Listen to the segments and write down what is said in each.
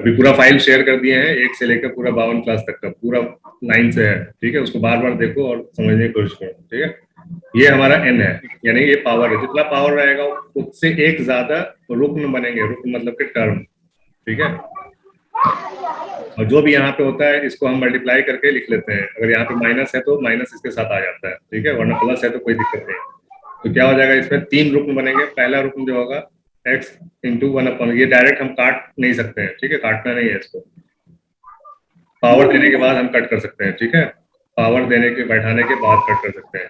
अभी पूरा file share कर दिए हैं, 1 से लेकर पूरा 52 क्लास तक का पूरा लाइन से है, ठीक है। उसको बार बार देखो और समझने की कोशिश करो, ठीक है। ये हमारा n है, यानी ये पावर है। जितना पावर रहेगा उससे एक ज्यादा रुक्न बनेंगे, रुक्न मतलब के टर्म, ठीक है। और जो भी यहाँ पे होता है इसको हम मल्टीप्लाई करके लिख लेते हैं। अगर यहाँ पे माइनस है तो माइनस इसके साथ आ जाता है, ठीक है, वरना प्लस है तो कोई दिक्कत नहीं। तो क्या हो जाएगा, इसमें 3 रुक्न बनेंगे। पहला रुक्न जो होगा x इंटू 1/, ये डायरेक्ट हम काट नहीं सकते हैं, ठीक है, काटना नहीं है इसको। पावर देने के बाद हम कट कर सकते हैं, ठीक है, पावर देने के बैठाने के बाद कट कर सकते हैं।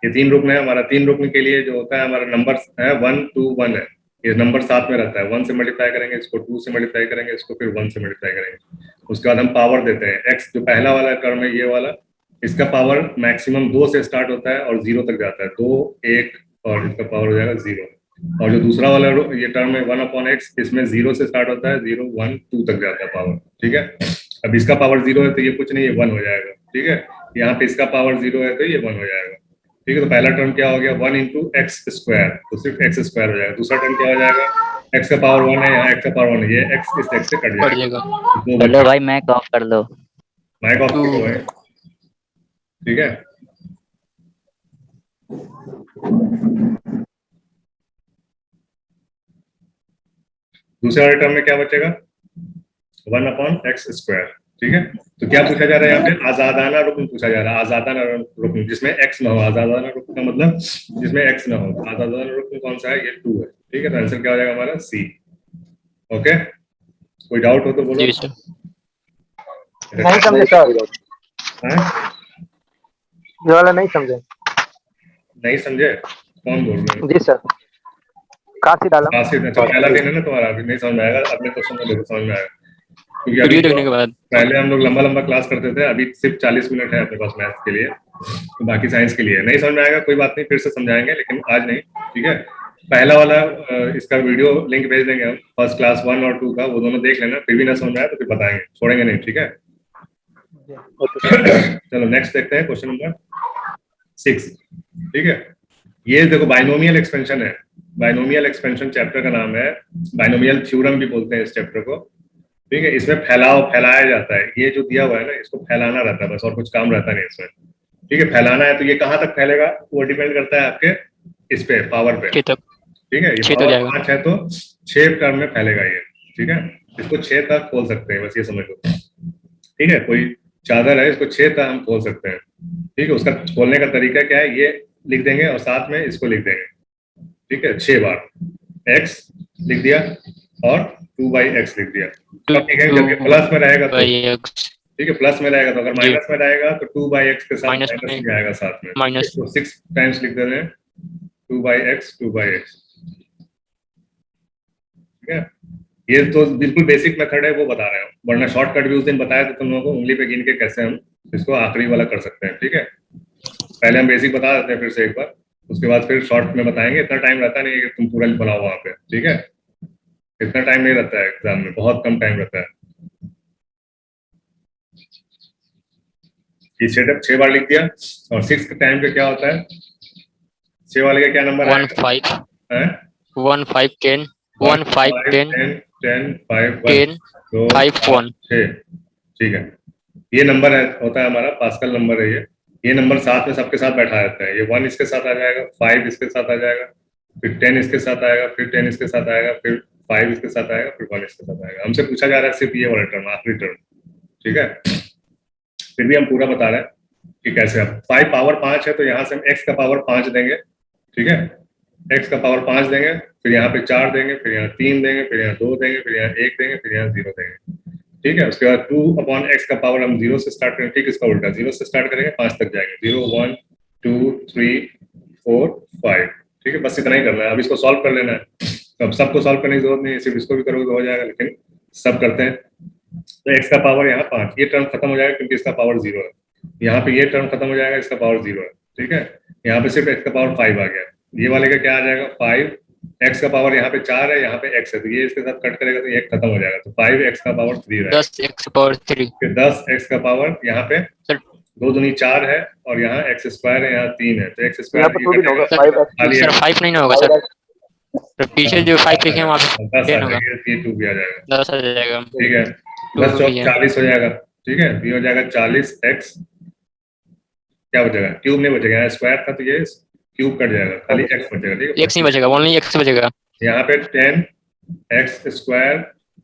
ये 3 रुकन है हमारा। 3 रुकन के लिए जो होता है हमारा नंबर है 1 2 1 है, ये नंबर साथ में रहता है। 1 से मल्टीप्लाई करेंगे इसको, 2 से मल्टीप्लाई करेंगे इसको, फिर 1 से मल्टीप्लाई करेंगे। उसके बाद हम पावर देते हैं। x जो पहला वाला टर्म है ये वाला, इसका पावर मैक्सिमम 2 से स्टार्ट होता है और 0 तक जाता है, 2 1 और इसका पावर हो जाएगा 0। और जो दूसरा वाला ये टर्म है 1/x, इसमें 0 से स्टार्ट होता है, 0 1 2 तक जाता है पावर, ठीक है। अब इसका पावर 0 है तो ये कुछ नहीं, ये 1 हो जाएगा, ठीक है। यहाँ पे इसका पावर 0 है तो ये 1 हो जाएगा, ठीक है। तो पहला टर्म क्या हो गया, 1 इंटू एक्स स्क्वायर, तो सिर्फ एक्स स्क्वायर हो जाएगा। दूसरा टर्म क्या हो जाएगा, x का पावर 1 है, यहाँ x का पावर 1 है, ये x इस x से कट जाएगा। चलो भाई माइक ऑफ कर दो, माइक ऑफ क्यों है, ठीक है। दूसरे वाले टर्म में क्या बचेगा, 1/x स्क्वायर, ठीक है। तो क्या पूछा जा रहा है यहाँ पे, आजादाना रुकन पूछा जा रहा है। आजादाना रुकन जिसमें x ना हो, आजादाना रुकन का मतलब जिसमें x ना हो। आजादाना रुकन कौन सा है, ये 2 है, ठीक है। तो आंसर क्या हो जाएगा हमारा C। ओके, कोई डाउट हो तो बोलो। नहीं समझे सर, ये वाला नहीं समझे। नहीं समझे, कौन बोल रहे हैं? जी सर, काशी डाला। काशी, अच्छा पहला दिन है ना तुम्हारा, अभी नहीं समझ में आएगा, अपने क्वेश्चन में देखो समझ में आएगा। क्योंकि अभी देखने के बाद पहले हम लोग लंबा लंबा क्लास करते थे, अभी सिर्फ 40 मिनट है अपने पास मैथ्स के लिए, तो बाकी साइंस के लिए नहीं समझ में आएगा, कोई बात नहीं, फिर से समझाएंगे, लेकिन आज नहीं, ठीक है। पहला वाला इसका वीडियो लिंक भेज देंगे हम, फर्स्ट क्लास 1 और 2 का, वो दोनों देख लेना, फिर भी ना समझ में आए तो फिर बताएंगे, छोड़ेंगे नहीं, ठीक है। चलो नेक्स्ट देखते हैं, क्वेश्चन नंबर 6, ठीक है। ये देखो बाइनोमियल एक्सपेंशन है। बाइनोमियल एक्सपेंशन चैप्टर का नाम है, बाइनोमियल थ्योरम भी बोलते हैं इस चैप्टर को, ठीक है। इसमें फैलाया जाता है, ये जो दिया हुआ है ना इसको फैलाना रहता है बस, और कुछ काम रहता नहीं इसमें, ठीक है। फैलाना है तो ये कहाँ तक फैलेगा वो डिपेंड करता है आपके इस पे, पावर पे, ठीक है। ये पावर 5 है तो 6 टर्म में फैलेगा ये, ठीक है। इसको 6 तक खोल सकते हैं, बस ये समझ लो, ठीक है। कोई चादर है, इसको 6 तक हम खोल सकते हैं, ठीक है। उसका खोलने का तरीका क्या है, ये लिख देंगे और साथ में इसको लिख देंगे, ठीक है। 6 बार x लिख दिया और 2/x लिख दिया, ठीक है। जब ये प्लस में रहेगा तो ठीक है, प्लस में रहेगा तो, अगर माइनस में रहेगा तो 2/x के साथ माइनस में आएगा साथ में, तो 6 टाइम्स लिख देते हैं 2/x 2/x, ठीक है। ये तो बिल्कुल बेसिक मेथड है, वो बता रहे हैं, वरना शॉर्टकट भी उस दिन बताया तो तुम लोगों को उंगली पे गिन के कैसे हम इसको आखिरी वाला कर सकते हैं, ठीक है। पहले हम बेसिक बता देते हैं फिर से एक बार, उसके बाद फिर शॉर्ट में बताएंगे। इतना टाइम रहता नहीं है कि तुम पूरा बनाओ वहां पे, ठीक है। इतना टाइम नहीं रहता है एग्जाम में, बहुत कम टाइम रहता है। ये सेटअप 6 बार लिख दिया, और 6 टाइम पे क्या होता है, 6 वाले का क्या नंबर है, 1 5 10 5 1, ठीक है। ये नंबर है, होता है हमारा पास्कल नंबर है ये नंबर साथ में सबके साथ बैठा रहता है। ये 1 इसके साथ आ जाएगा, 5 इसके साथ आ जाएगा, फिर 10 इसके साथ आएगा, फिर 10 इसके साथ आएगा, फिर 5 इसके साथ आएगा, फिर 1 इसके साथ आएगा। हमसे पूछा जा रहा है सिर्फ ये वाला टर्म, आखिरी टर्म, ठीक है। फिर भी हम पूरा बता रहे हैं कि कैसे। अब 5 पावर 5 है तो यहाँ से हम x का पावर 5 देंगे, ठीक है। x का पावर 5 देंगे, फिर यहाँ पे 4 देंगे, फिर यहाँ 3 देंगे, फिर यहाँ 2 देंगे, फिर यहाँ 1 देंगे, फिर यहाँ 0 देंगे, ठीक है। उसके बाद 2/x का पावर हम 0 से स्टार्ट करेंगे, ठीक, इसका उल्टा 0 से स्टार्ट करेंगे, 5 तक जाएंगे, 0 1 2 3 4 5, ठीक है। बस इतना ही करना है। अब इसको सॉल्व कर लेना है, अब सबको सॉल्व करने की जरूरत नहीं है, सिर्फ इसको भी करोगे तो हो जाएगा, लेकिन सब करते हैं। तो x का पावर यहाँ 5, ये टर्म खत्म हो जाएगा क्योंकि इसका पावर 0 है। यहाँ पे ये टर्म खत्म हो जाएगा, इसका पावर 0 है, ठीक है। यहाँ पे सिर्फ x का पावर 5 आ गया, ये वाले का क्या आ जाएगा 5, x का पावर यहाँ पे 4 है, यहाँ पे x है, तो ये इसके साथ कट करेगा तो ये खत्म हो जाएगा, तो 5x का पावर 3 रहेगा, 10x पावर 3, फिर 10x का पावर यहाँ पे 2 दूनी 4 है, और यहाँ x स्क्वायर है, यहाँ 3 है, तो x स्क्वायर 5 नहीं होगा सर, तो पीछे जो 5 लिखे हैं वहाँ पे 10 आ 10 होगा, जाएगा, ये 2 भी आ जाएगा, 10 आ जाएगा, ठीक है। 2 प्लस भी है। 40 हो जाएगा, ठीक है। ये हो जाएगा 40x, क्या बचेगा, क्यूब नहीं बचेगा, यहाँ स्क्वायर था तो ये क्यूब कट जाएगा, खाली x बचेगा, ठीक है। x नहीं बचेगा, ओनली x बचेगा। यहाँ पे 10x स्क्वायर,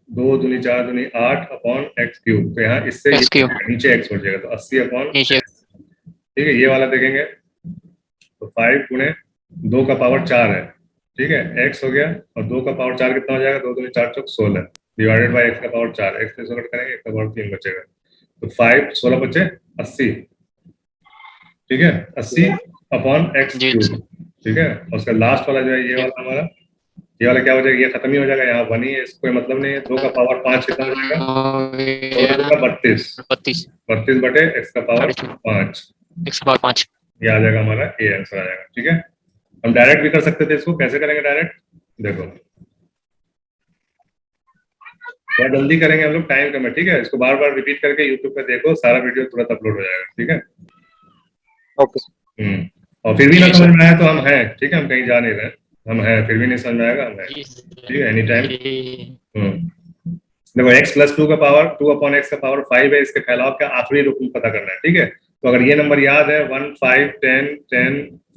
2 दूनी 4 दूनी 8 अपॉन x क्यूब, तो यहाँ इससे x क्यूब नीचे x बचेगा, तो 80 अपॉन, नीचे। ठीक है। ये वाला देखेंगे तो 5 गुणे 2 का पावर 4 है, ठीक है, x हो गया, और 2 का पावर 4 कितना हो जाएगा, 2 दूनी 4 चौक 16 डिवाइडेड बाई x का पावर 4, x से 16 करेंगे, x का पावर 3 बचेगा, तो 5 16 बचे 80, ठीक है, 80 अपॉन x जी क्यूब, ठीक है। और उसका लास्ट वाला जो है ये वाला हमारा, ये वाला क्या हो जाएगा, ये खत्म ही हो जाएगा, यहाँ 1 ही है, इसको कोई मतलब नहीं है। 2 का पावर 5 कितना हो जाएगा, 2 का 32, 32 32 बटे x का पावर 5, x पावर 5। ये आ जाएगा हमारा ये आंसर आ जाएगा, ठीक है। हम डायरेक्ट भी कर सकते थे इसको, कैसे करेंगे डायरेक्ट, देखो थोड़ा जल्दी करेंगे हम लोग, टाइम कम है, ठीक है। इसको बार बार रिपीट करके यूट्यूब पे देखो, सारा वीडियो तुरंत अपलोड हो जाएगा, ठीक है। ओके। और फिर भी ना समझ में आया तो हम हैं, ठीक है, हम कहीं जा नहीं रहे, हम हैं, फिर भी नहीं समझ में आएगा, हम हैं, ठीक है, एनी टाइम। देखो x प्लस 2 का पावर 2 अपॉन x का पावर 5 है, इसके फैलाव का आखिरी रुकन पता करना है, ठीक है। तो अगर ये नंबर याद है 1 5 10 10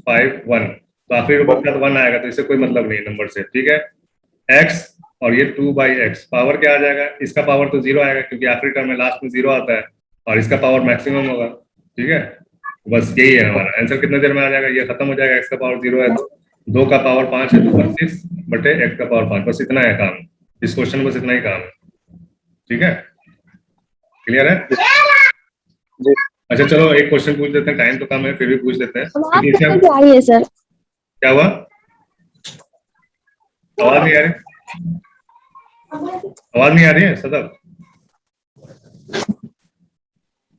5 1, तो आखिरी रुकन का 1 आएगा, तो इससे कोई मतलब नहीं नंबर से, ठीक है। x और ये 2/x पावर क्या आ जाएगा, इसका पावर तो 0 आएगा क्योंकि आखिरी टर्म में लास्ट में 0 आता है, और इसका पावर मैक्सिमम होगा, ठीक है। बस यही है हमारा आंसर, कितने देर में आ जाएगा, ये खत्म हो जाएगा, x का पावर 0 है तो 2 का पावर 5 है तो 32 बटे x का पावर 5, बस इतना है काम, इस क्वेश्चन में बस इतना ही काम है, ठीक है, क्लियर है जी। अच्छा चलो एक क्वेश्चन पूछ लेते हैं, टाइम तो कम है फिर भी पूछ लेते हैं। आ रही है सर, क्या हुआ, आवाज नहीं आ रही, आवाज नहीं आ रही है सदर,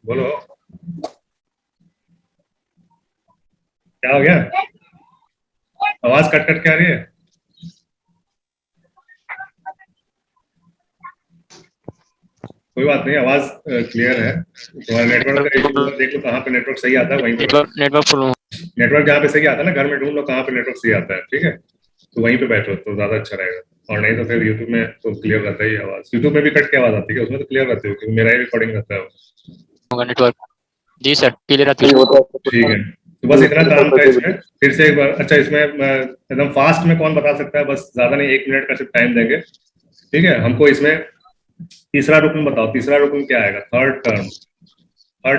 बोलो क्या हो गया, आवाज कट कट के आ रही है, कोई बात नहीं, आवाज क्लियर है, तुम्हारा नेटवर्क का इशू देख लो, कहाँ पे नेटवर्क सही आता है वहीं पे, नेटवर्क फुल नेटवर्क जहाँ पे सही आता है ना, घर में ढूंढ लो कहाँ पे नेटवर्क सही आता है, ठीक है, तो वहीं पे बैठो तो ज्यादा अच्छा रहेगा, और नहीं तो फिर यूट्यूब में तो क्लियर रहता ही आवाज, यूट्यूब में भी कट के आवाज आती है, उसमें तो क्लियर रहती है क्योंकि मेरा ही रिकॉर्डिंग रहता है होगा नेटवर्क। जी सर, क्लियर आती ठीक है। होता है। ठीक है, तो बस इतना काम था इसमें, फिर से एक बार, अच्छा इसमें एकदम फास्ट में कौन बता सकता है, बस ज्यादा नहीं, 1 मिनट का सिर्फ टाइम देंगे, ठीक है। हमको इसमें तीसरा रुकन बताओ, तीसरा रुकन क्या आएगा, थर्ड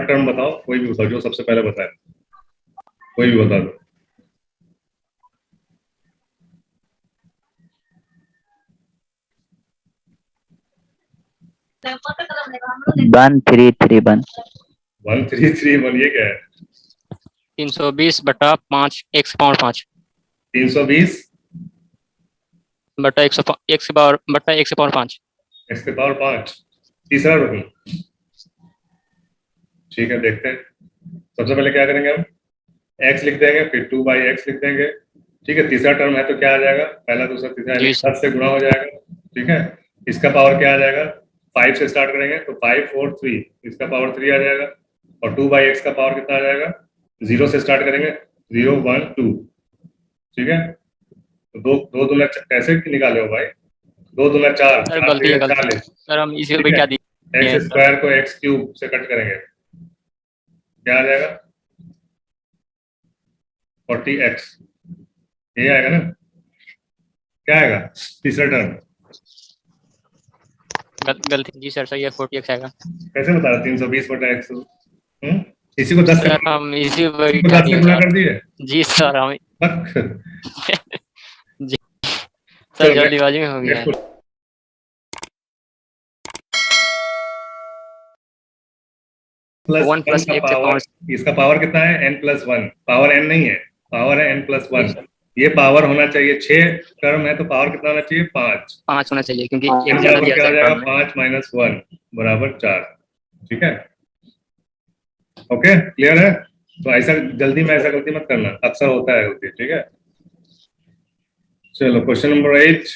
टर्म बताओ, कोई भी बताओ, जो सबसे पहले बताए, कोई भी बता दो। 1331 1331 ये क्या है, 320 बटा 5 x पावर 5 320 बटा 100 x पावर बटा 1 पावर 5 x के पावर 5, तीसरा रुकन, ठीक है, देखते हैं। सबसे पहले क्या करेंगे हम, x लिख देंगे, फिर 2/x लिख देंगे, ठीक है। तीसरा टर्म है तो क्या आ जाएगा, पहला दूसरा तीसरा 10 से गुणा हो जाएगा, ठीक है। इसका पावर क्या आ जाएगा, 5 से स्टार्ट करेंगे तो 5 4 3, इसका पावर 3 आ जाएगा, और 2/x का पावर कितना आ जाएगा, 0 से स्टार्ट करेंगे 0 1 2, ठीक है। तो दो दूना कैसे निकाले हो भाई, 2 दूना 4, सर गलती है, 40, सर हम इसी पे क्या दिए एक्स स्क्वायर को x क्यूब से कट करेंगे, क्या आ जाएगा 40x, ये आएगा ना, क्या आएगा तीसरा टर्म, गलती जी सर, सही है, 40x आएगा। कैसे बता रहा 320 बटा x, इसी को 10 से सर हम इसी पे इसको क्या 10 से दिए गुणा सर। कर दिए, जी सर हम जी सर, जल्दीबाजी में हो गया है। प्लस 1 प्लस का 1 से पावर, पावर, इसका पावर कितना है n+1, पावर n नहीं है, पावर है n+1, ये पावर होना चाहिए, 6 टर्म है तो पावर कितना होना चाहिए 5, 5 होना चाहिए क्योंकि हाँ, एक ज्यादा बराबर दिया क्या हो सर जाएगा टर्म में। 5 - 1 बराबर 4, ठीक है, ओके क्लियर है। तो ऐसा जल्दी में ऐसा गलती मत करना, अक्सर होता है गलती, ठीक है। चलो क्वेश्चन नंबर 8,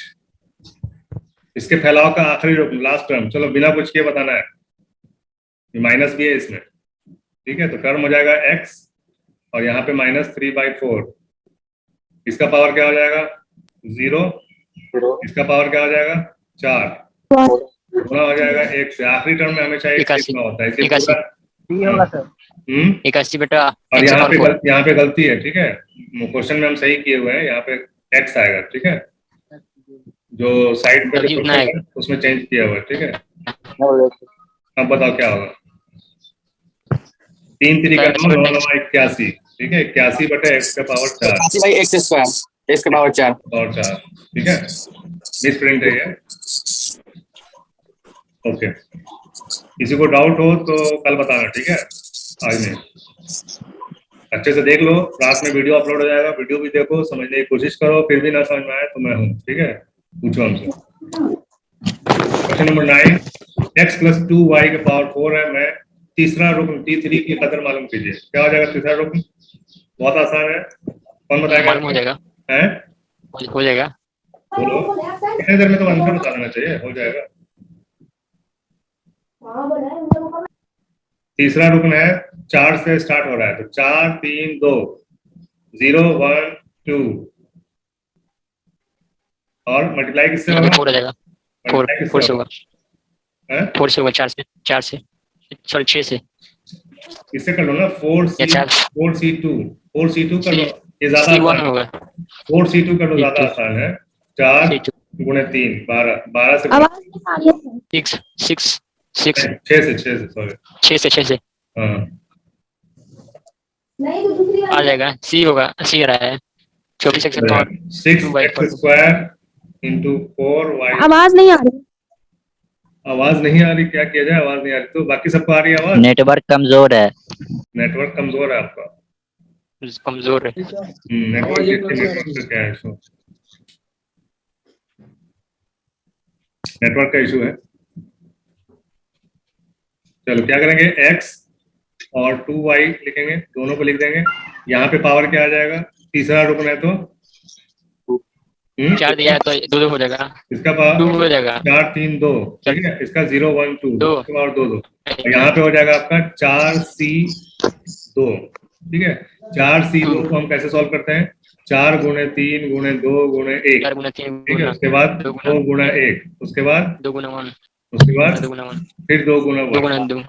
इसके फैलाव का आखिरी रुकन, लास्ट टर्म, चलो बिना कुछ किए बताना है, माइनस भी है इसमें, ठीक है। तो टर्म हो जाएगा x और यहाँ पे -3/4, इसका पावर क्या हो जाएगा 0, इसका पावर क्या हो जाएगा 4, गुना हो जाएगा 1 से। आखिरी टर्म में हमेशा 1 से 81 गुना होता है, इसलिए 81 पूरा डी होगा सर। 81 बेटा और x यहाँ पावर पे 4 यहाँ पे गलती है, ठीक है, क्वेश्चन में हम सही किए हुए हैं, यहाँ पे x आएगा, ठीक है, जो साइड पे जो तभी उतना क्वेश्चन है उसमें चेंज किया हुआ है, ठीक है। अब बताओ क्या होगा। 3 3 का 9, 9 9 81, ठीक है, 81 बटे x का पावर 4 भाई x स्क्वायर x का पावर 4 और 4, ठीक है, मिस प्रिंट है ये। ओके, किसी को डाउट हो तो कल बताना, ठीक है, आज नहीं। अच्छे से देख लो, रात में वीडियो अपलोड हो जाएगा, वीडियो भी देखो, समझने की कोशिश करो, फिर भी ना समझ में आए तो मैं हूँ, ठीक है, पूछो हमसे। क्वेश्चन नंबर 9, x + 2y के पावर 4 है। मैं तीसरा रुकन T3 की कदर मालूम कीजिए। क्या हो जाएगा तीसरा रुकन? बहुत आसान है, कौन बताएगा? मालूम हो जाएगा, हैं? हो जाएगा। बोलो, कितने देर में तो आंसर बता देना चाहिए, हो जाएगा। तीसरा रुकन है 4 से स्टार्ट हो रहा है, तो 4 3 2 0 1 2 और मल्टीप्लाई किससे होगा? 4 हो जाएगा, 4 से होगा, 4 से होगा, 4 से सॉरी 6 से इससे कर लो ना, 4C2 कर लो, ये ज्यादा C1 आसान होगा, है। 4C2 कर लो, ज्यादा आसान है। 4 गुणे 3 12, 12 से 6 6 से सॉरी 6 से हाँ, आ जाएगा। C होगा, C आ रहा है 24 x power 6x square into 4y। आवाज नहीं आ रही। आवाज नहीं आ रही, क्या किया जाए, आवाज नहीं आ रही तो बाकी सबको आ रही है आवाज? नेटवर्क कमजोर है। नेटवर्क कमजोर है आपका? कमजोर है। नेटवर्क क्या है इशू? नेटवर्क का इशू है। चलो क्या करेंगे, x और 2y लिखेंगे, दोनों को लिख देंगे। यहाँ पे पावर क्या आ जाएगा? तीसरा रुकन है तो 4 दिया है तो 2 हो जाएगा, इसका पावर 2 हो जाएगा, 4 3 2, ठीक है, इसका 0 1 2 2 और 2 2 और यहाँ पे हो जाएगा आपका 4C2, ठीक है। 4C2 को हम कैसे सॉल्व करते हैं? 4 गुणे 3 गुणे 2 गुणे 1, 4 गुना 3 ठीक है, उसके बाद 2 गुणा 1, उसके बाद 2 गुना 1, उसके बाद 2 गुना 1, फिर 2 गुणा 2 1, गुना 2,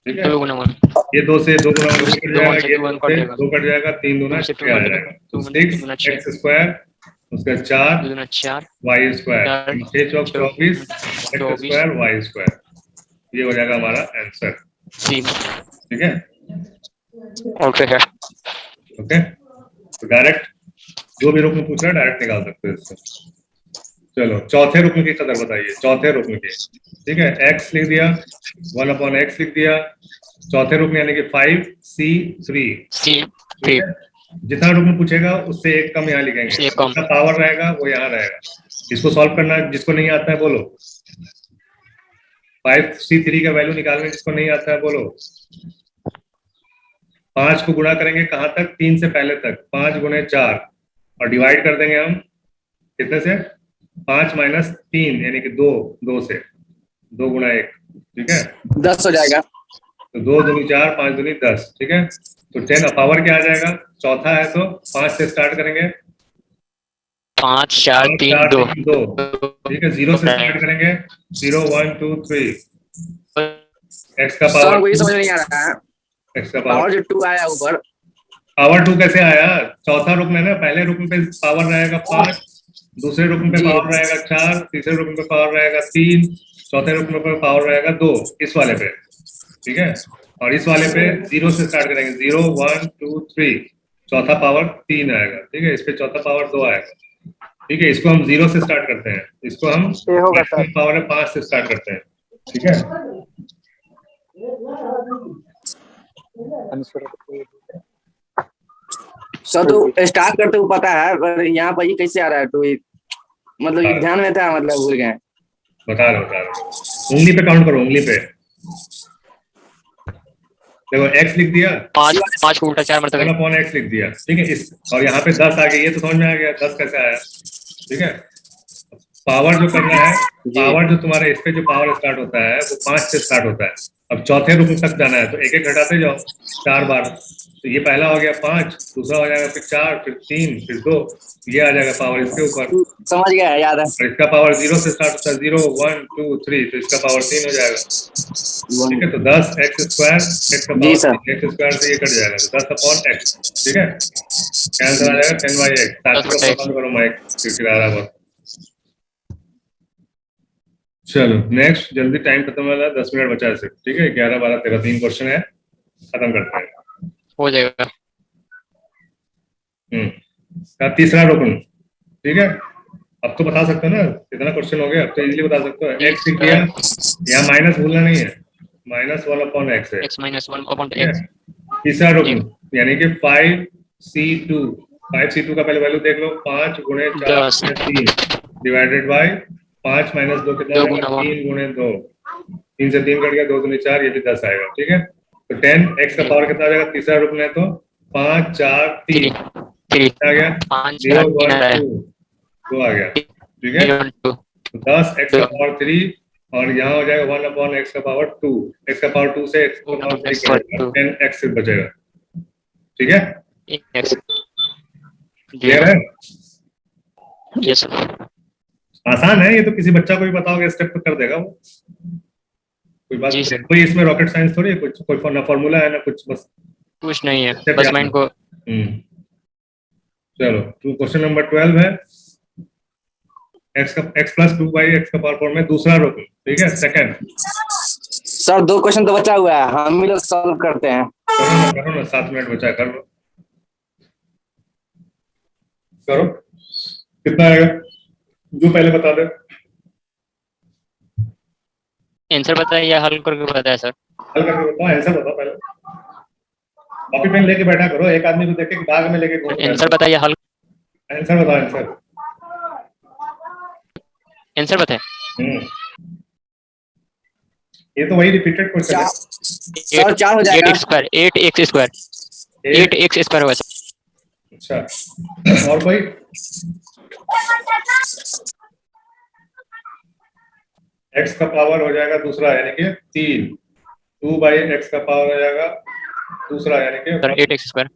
ठीक है। 2 गुना 1, ये 2 से 2 गुणा 1 कट जाएगा, ये 2 कट से जाएगा, 2 कट जाएगा, 3 दूना 6 आ जाएगा, तो 6x स्क्वायर, उसका 4 2 गुना 4 y स्क्वायर, 6 चौक 24 x स्क्वायर y स्क्वायर, ये हो जाएगा हमारा आंसर, C। ठीक है। ओके है, ओके, तो डायरेक्ट जो भी रुकन पूछ रहा है डायरेक्ट निकाल सकते हो इससे। चलो चौथे रुकन की कदर बताइए, चौथे रुकन की, ठीक है, x लिख दिया, 1/x लिख दिया, चौथे रुकन यानी कि 5C3, C3 जितना रुकन पूछेगा उससे एक कम यहाँ लिखेंगे, जितना पावर रहेगा वो यहाँ रहेगा। इसको सॉल्व करना जिसको नहीं आता है बोलो, 5C3 का वैल्यू निकालने जिसको नहीं आता है बोलो। 5 को गुणा करेंगे कहाँ तक? 3 से पहले तक, 5 गुणे 4 और डिवाइड कर देंगे हम कितने से? 5 माइनस 3 यानी कि 2, 2 से 2 गुणा 1, ठीक है, 10 हो जाएगा। तो 2 दूनी 4, 5 दूनी 10, ठीक है, तो 10 पावर क्या आ जाएगा? चौथा है तो 5 से स्टार्ट करेंगे, 5 4 3 2, ठीक है, 0 से स्टार्ट करेंगे, 0 1 2 3, x का सर पावर वही समझ नहीं आ रहा है, x का पावर जो 2 आया ऊपर, पावर 2 कैसे आया? चौथा रुकन है ना, पहले रुकन पे पावर रहेगा 5, दूसरे रुकन पे पावर रहेगा 4, तीसरे रुकन पे पावर रहेगा 3, चौथे रुकन पे पावर रहेगा 2, इस वाले पे, ठीक है, और इस वाले पे 0 से स्टार्ट करेंगे, 0 1 2 3, चौथा पावर 3 आएगा, ठीक है, इस पे चौथा पावर 2 आएगा, ठीक है। इसको हम 0 से स्टार्ट करते हैं, इसको हम पावर 5 से स्टार्ट करते हैं, ठीक है। सर तो स्टार्ट करते हुए पता है, पर यहाँ पर ये कैसे आ रहा है? तो मतलब ये ध्यान में था, मतलब भूल गए। बता रहा हूँ, उंगली पे काउंट करो, उंगली पे देखो, x लिख दिया, 5 को उल्टा 4 मरतबा 1/x लिख दिया, ठीक है, इस और यहाँ पे 10 आ गया, ये तो समझ में आ गया 10 कैसे आया, ठीक है। पावर जो करना है, पावर जो तुम्हारे इस पे जो पावर स्टार्ट होता है वो 5 से स्टार्ट होता है, अब चौथे रुकन तक जाना है तो एक एक घटाते जाओ 4 बार। तो ये पहला हो गया 5, दूसरा हो जाएगा फिर 4, फिर 3, फिर 2, ये आ जाएगा पावर इसके ऊपर। समझ गया, याद है। और इसका पावर 0 से स्टार्ट होता है, 0 1 2 3, तो इसका पावर 3 हो जाएगा। ठीक है, तो 10 x स्क्वायर, x का जी पावर सर। 3, x स्क्वायर से ये कट जाएगा, तो 10/x। ठीक है, कैंसिल आ जाएगा 10/x। साथ में बंद करो माइक, क्योंकि आ रहा है। चलो नेक्स्ट, जल्दी टाइम खत्म वाला है, 10 मिनट बचा है सिर्फ। ठीक है, 11 12 13 3 क्वेश्चन है, खत्म करते हैं। हो जाएगा। तीसरा रुकन। ठीक है, अब तो बता सकते हो ना, कितना क्वेश्चन हो गया, अब तो इजीली बता सकते हो। x लिख दिया, यहाँ माइनस भूलना नहीं है, -1/x है। x - 1/x। तीसरा रुकन यानी कि 5c2, 5c2 का पहले वैल्यू देख लो, 5 गुणे 4 गुणे 3 डिवाइडेड बाय 5 - 2 कितना आएगा, 3 गुणे 2, 3 से 3 कट गया, 2 दूनी 4, ये भी 10 आएगा। ठीक है, तो 10x का पावर कितना आ जाएगा, तीसरा रुकन है तो 5 4 3 आ गया, 0 1 2 आ गया। ठीक है, तो 10x का पावर 3 और यहाँ हो जाएगा 1/x का पावर 2, x का पावर 2 से x का पावर 3 कटेगा, 10x से बचेगा। ठीक है, क्लियर है? यस। आसान है ये तो, किसी बच्चा को भी बताओगे स्टेप पे कर देगा वो, कोई बात नहीं। कोई इसमें रॉकेट साइंस थोड़ी है, कुछ कोई फॉर्मूला है ना कुछ, बस कुछ नहीं है, बस माइंड को। चलो, तो क्वेश्चन नंबर 12 है, x + 2/x का पावर 4 में दूसरा रुकन। ठीक है, सेकंड। सर 2 क्वेश्चन तो बचा हुआ है, हम ही लोग सॉल्व करते हैं। करो ना 7 मिनट बचा है, कर लो, करो। कितना आएगा जो पहले बता दे। आंसर बताइए या हल करके बताया सर? हल करके बताओ, आंसर बताओ पहले। कॉपी पेन लेके बैठा करो, एक आदमी को देखे कि बैग में लेके घूम। आंसर बताइए, हल। आंसर बताओ, आंसर। आंसर बताए। ये तो वही रिपीटेड क्वेश्चन है। सर 4 हो जाएगा। 8x स्क्वायर 8x स्क्वायर होगा। अच्छा, और कोई? x का पावर हो जाएगा दूसरा यानी कि 3, 2/x का पावर हो जाएगा दूसरा यानी कि 8x स्क्वायर,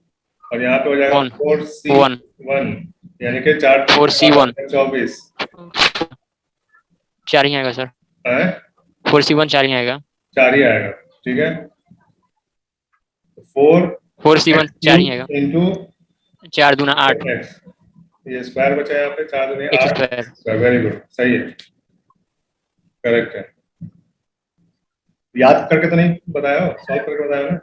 और यहाँ पे हो जाएगा 4c1 यानी कि 4c1 24। 4 ही आएगा सर। 4c1 4 ही आएगा। 4 ही आएगा। ठीक है, 4c1 4 ही आएगा इंटू 4 दूना 8, ये स्क्वायर बचा यहाँ पे, 4 दूनी 8 स्क्वायर। वेरी गुड, सही है, करेक्ट है। याद करके तो नहीं बताया हो, सॉल्व करके बताया ना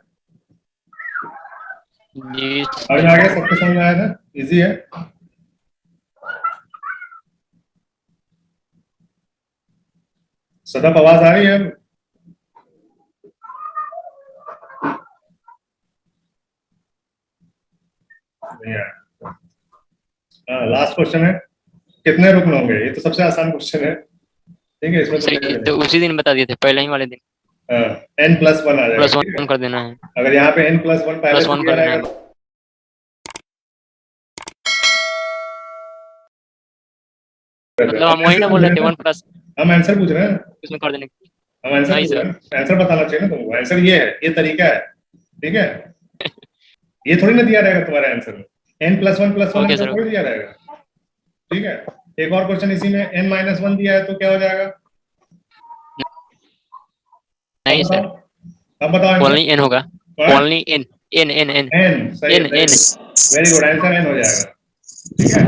जी। समझ आ गया, सबको समझ आया था, इजी है। सदब आवाज आ रही है? लास्ट क्वेश्चन है, कितने रुकन होंगे? ये तो सबसे आसान क्वेश्चन है। ठीक है, इसमें तो उसी दिन बता दिए थे, पहले ही वाले दिन। n+1 आ जाएगा, +1 कर देना है। अगर यहाँ पे n+1 पहले से दिया रहेगा मतलब हम वही ना बोल रहे थे 1+। हम आंसर पूछ रहे हैं, इसमें कर देने। हम आंसर पूछ रहे हैं, आंसर बताना चाहिए ना तुमको। आंसर ये है, ये तरीका है। ठीक है, ये थोड़ी ना दिया रहेगा तुम्हारे आंसर में, n+1 आंसर थोड़ी दिया रहेगा। ठीक है, एक और क्वेश्चन इसी में n-1 दिया है तो क्या हो जाएगा? नहीं सर, अब बताओ। ओनली n होगा, only n n n n n सही n n। Very good, answer n हो जाएगा। ठीक है,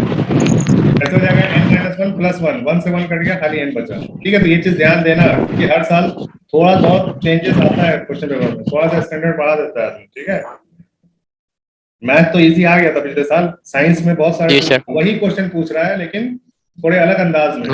ऐसे हो जाएगा n-1 + 1, 1 से 1 कट गया, खाली n बचा। ठीक है, तो ये चीज ध्यान देना कि हर साल थोड़ा बहुत चेंजेस आता है क्वेश्चन पेपर में, थोड़ा सा स्टैंडर्ड बढ़ा देता है आदमी। ठीक है, मैथ तो इजी आ गया था पिछले साल, साइंस में बहुत सारे वही क्वेश्चन पूछ रहा है लेकिन थोड़े अलग अंदाज में।